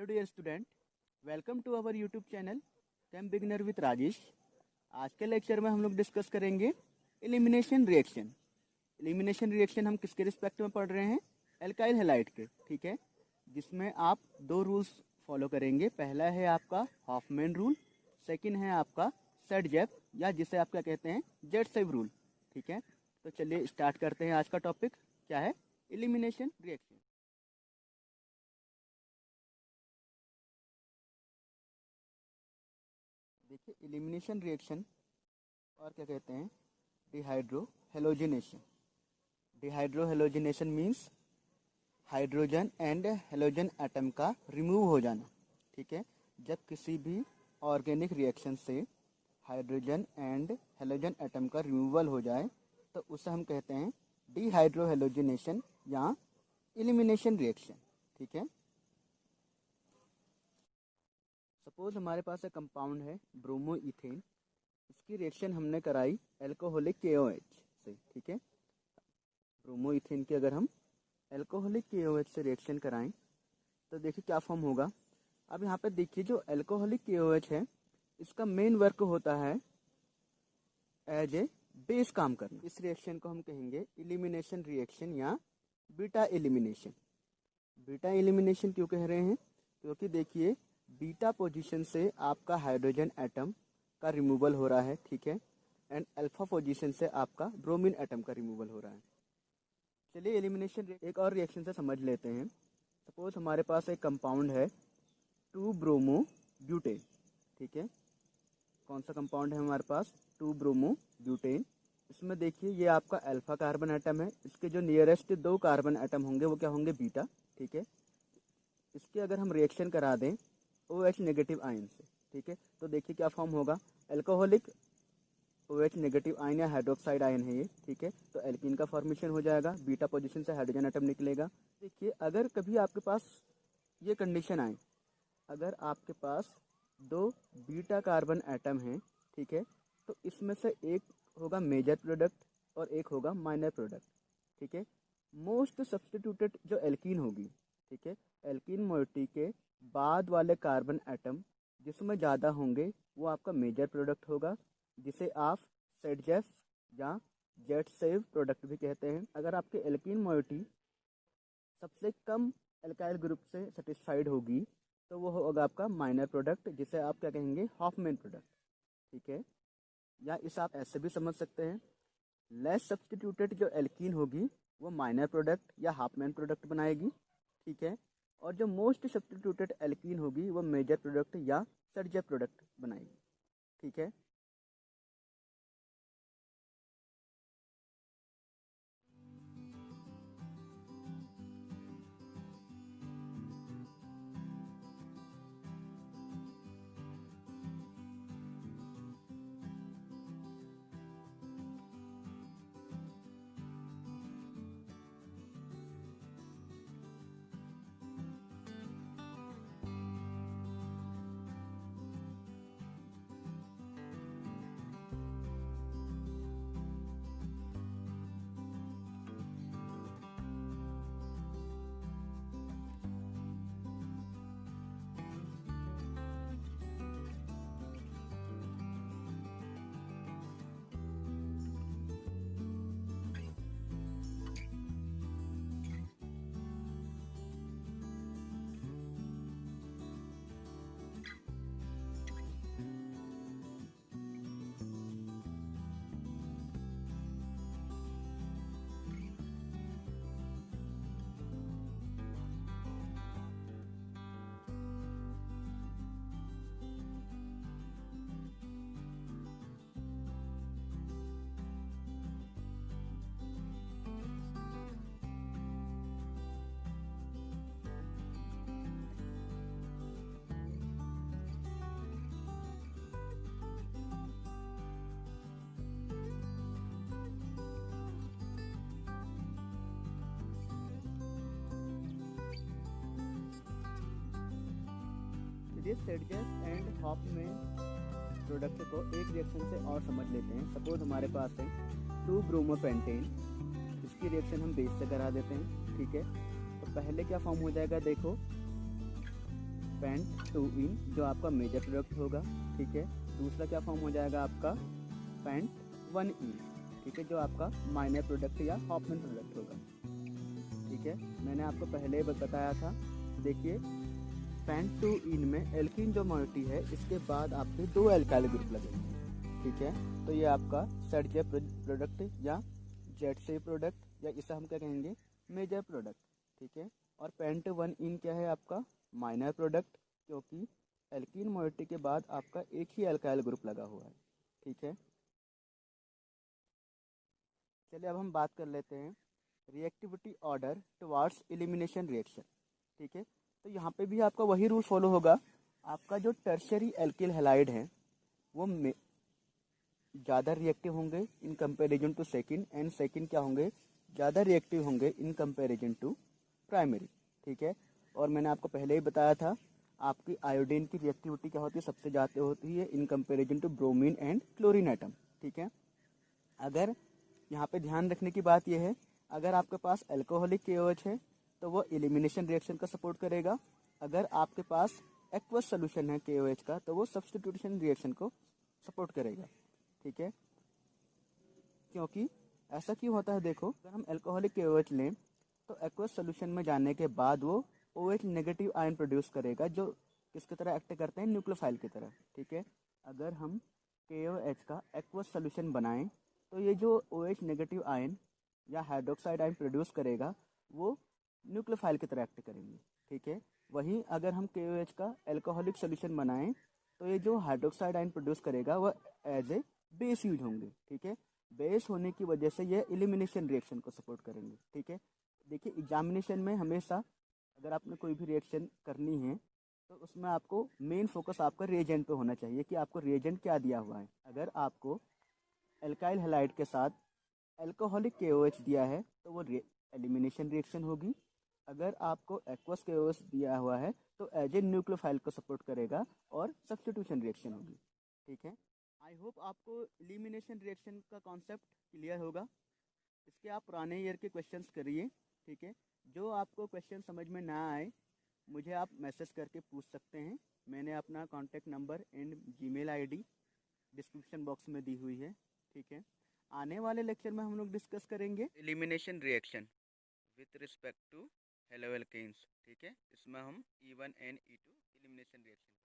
Hello dear student, welcome to our YouTube channel chem beginner with Rajesh. आज के lecture में हम लोग डिस्कस करेंगे एलिमिनेशन रिएक्शन। एलिमिनेशन रिएक्शन हम किसके रिस्पेक्ट में पढ़ रहे हैं? एल्काइल हैलाइड के, ठीक है, जिसमें आप दो रूल्स फॉलो करेंगे। पहला है आपका हॉफमैन रूल, सेकंड है आपका सेट-जेफ या जिसे आप क्या कहते हैं, जेट-सेव रूल, ठीक है। तो चलिए स्टार्ट करते हैं। आज का टॉपिक क्या है? Elimination reaction. देखिए, एलिमिनेशन रिएक्शन और क्या कहते हैं, dehydro halogenation. Dehydro halogenation means hydrogen and halogen atom का रिमूव हो जाना, ठीक है। जब किसी भी ऑर्गेनिक रिएक्शन से हाइड्रोजन एंड हेलोजन एटम का रिमूवल हो जाए तो उसे हम कहते हैं डिहाइड्रो हेलोजिनेशन या एलिमिनेशन रिएक्शन, ठीक है। सपोज हमारे पास एक कंपाउंड है ब्रोमो इथेन। इसकी रिएक्शन हमने कराई एल्कोहलिक KOH से, ठीक है। ब्रोमो इथेन की अगर हम एल्कोहलिक KOH से रिएक्शन कराएं तो देखिए क्या फॉर्म होगा। अब यहाँ पे देखिए, जो एल्कोहलिक KOH है इसका मेन वर्क होता है एज ए बेस काम करना। इस रिएक्शन को हम कहेंगे एलिमिनेशन रिएक्शन या बीटा एलिमिनेशन। बीटा एलिमिनेशन क्यों कह रहे हैं? क्योंकि देखिए, बीटा पोजीशन से आपका हाइड्रोजन एटम का रिमूवल हो रहा है, ठीक है, एंड अल्फा पोजीशन से आपका ब्रोमीन एटम का रिमूवल हो रहा है। चलिए एलिमिनेशन एक और रिएक्शन से समझ लेते हैं। सपोज हमारे पास एक कंपाउंड है 2 ब्रोमो ब्यूटेन, ठीक है। कौन सा कंपाउंड है हमारे पास? 2 ब्रोमो ब्यूटेन। इसमें देखिए ये आपका अल्फा कार्बन एटम है, इसके जो नियरेस्ट 2 कार्बन एटम होंगे वो क्या होंगे? बीटा, ठीक है। इसके अगर हम रिएक्शन करा दें OH नेगेटिव आयन से, ठीक है, तो देखिए क्या फॉर्म होगा। एल्कोहलिक OH नेगेटिव आयन या हाइड्रोक्साइड आयन है ये, ठीक है। तो एल्कीन का फॉर्मेशन हो जाएगा, बीटा पोजीशन से हाइड्रोजन एटम निकलेगा। देखिए अगर कभी आपके पास ये कंडीशन आए, अगर आपके पास 2 बीटा कार्बन एटम हैं, ठीक है, तो इसमें से एक होगा मेजर प्रोडक्ट और एक होगा माइनर प्रोडक्ट, ठीक है। मोस्ट सब्स्टिट्यूटेड जो एल्कीन होगी, ठीक है, एल्कीन मोइटी के बाद वाले कार्बन एटम जिसमें ज़्यादा होंगे वो आपका मेजर प्रोडक्ट होगा, जिसे आप सेट-जेफ या जेट-सेव प्रोडक्ट भी कहते हैं। अगर आपके एल्कीन मोइटी सबसे कम एल्काइल ग्रुप से सेटिस्फाइड होगी तो वो होगा आपका माइनर प्रोडक्ट, जिसे आप क्या कहेंगे? हाफमैन प्रोडक्ट, ठीक है। या इसे आप ऐसे भी समझ सकते हैं, लेस सब्स्टिट्यूटेड जो एल्कीन होगी वो माइनर प्रोडक्ट या हाफमैन प्रोडक्ट बनाएगी, ठीक है। और जो मोस्ट सब्स्टिट्यूटेड एल्कीन होगी वो मेजर प्रोडक्ट या सेट-जेफ प्रोडक्ट बनाएगी, ठीक है। चलिए सेट-जेफ एंड हाफमैन प्रोडक्ट को एक रिएक्शन से और समझ लेते हैं। सपोज हमारे पास है 2 ब्रोमोपेंटेन, इसकी रिएक्शन हम बेस से करा देते हैं, ठीक है। तो पहले क्या फॉर्म हो जाएगा? देखो पेंट 2 इन जो आपका मेजर प्रोडक्ट होगा, ठीक है। दूसरा क्या फॉर्म हो जाएगा आपका पेंट 1 इन, ठीक है, जो आपका माइनर प्रोडक्ट या हॉफमैन प्रोडक्ट होगा, ठीक है। मैंने आपको पहले ही बताया था, देखिए पेंट 2 इन में एल्कीन जो मोइटी है इसके बाद आपके 2 एल्काइल ग्रुप लगेंगे, ठीक है। तो ये आपका सर्जे प्रोडक्ट या जेड से प्रोडक्ट या इसे हम क्या कहेंगे मेजर प्रोडक्ट, ठीक है। और पेंट 1 इन क्या है आपका माइनर प्रोडक्ट, क्योंकि एल्कीन मोइटी के बाद आपका एक ही एल्काइल ग्रुप लगा हुआ है, ठीक है। चलिए अब हम बात कर लेते हैं reactivity order towards elimination reaction, ठीक है। तो यहाँ पे भी आपका वही रूल फॉलो होगा, आपका जो टर्शियरी एल्किल हैलाइड है वो ज़्यादा रिएक्टिव होंगे in comparison to second, and second क्या होंगे ज़्यादा रिएक्टिव होंगे इन कंपैरिजन टू प्राइमरी, ठीक है। और मैंने आपको पहले ही बताया था आपकी आयोडीन की रिएक्टिविटी क्या होती है, सबसे ज़्यादा होती है in comparison to bromine and chlorine atom, ठीक है। अगर यहाँ पे ध्यान रखने की बात यह है, अगर आपके पास अल्कोहलिक KOH है तो वो एलिमिनेशन रिएक्शन का सपोर्ट करेगा, अगर आपके पास एक्वस सोल्यूशन है KOH का तो वो सब्स्टिट्यूशन रिएक्शन को सपोर्ट करेगा, ठीक है। क्योंकि ऐसा क्यों होता है, देखो अगर हम अल्कोहलिक KOH लें तो एक्वस सोल्यूशन में जाने के बाद वो OH नेगेटिव आयन प्रोड्यूस करेगा जो किसकी तरह एक्ट करते हैं न्यूक्लियोफाइल की तरह, ठीक है। अगर हम KOH का एक्वस सोल्यूशन बनाएं तो ये जो OH नेगेटिव आयन या हाइड्रोक्साइड आयन प्रोड्यूस करेगा वो न्यूक्लियोफाइल की तरह एक्ट करेंगे, ठीक है। वहीं अगर हम KOH का अल्कोहलिक सोल्यूशन बनाएं तो ये जो हाइड्रोक्साइड आयन प्रोड्यूस करेगा वह एज ए बेस यूज होंगे, ठीक है। बेस होने की वजह से ये एलिमिनेशन रिएक्शन को सपोर्ट करेंगे, ठीक है। देखिए एग्जामिनेशन में हमेशा अगर आपने कोई भी रिएक्शन करनी है तो उसमें आपको मेन फोकस आपका रिएजेंट पे होना चाहिए कि आपको रिएजेंट क्या दिया हुआ है। अगर आपको एल्काइल हैलाइड के साथ अल्कोहलिक KOH दिया है तो वो एलिमिनेशन रिएक्शन होगी, अगर आपको एक्वस KOH दिया हुआ है तो एज ए न्यूक्लियोफाइल को सपोर्ट करेगा और सब्स्टिट्यूशन रिएक्शन होगी, ठीक है। आई होप आपको एलिमिनेशन रिएक्शन का कॉन्सेप्ट क्लियर होगा। इसके आप पुराने ईयर के क्वेश्चंस करिए, ठीक है। जो आपको क्वेश्चन समझ में ना आए मुझे आप मैसेज करके पूछ सकते हैं, मैंने अपना contact number and Gmail ID description box में दी हुई है, ठीक है। आने वाले लेक्चर में हम लोग डिस्कस करेंगे elimination reaction with respect to haloalkanes, ठीक है। इसमें हम E1 and E2 elimination reaction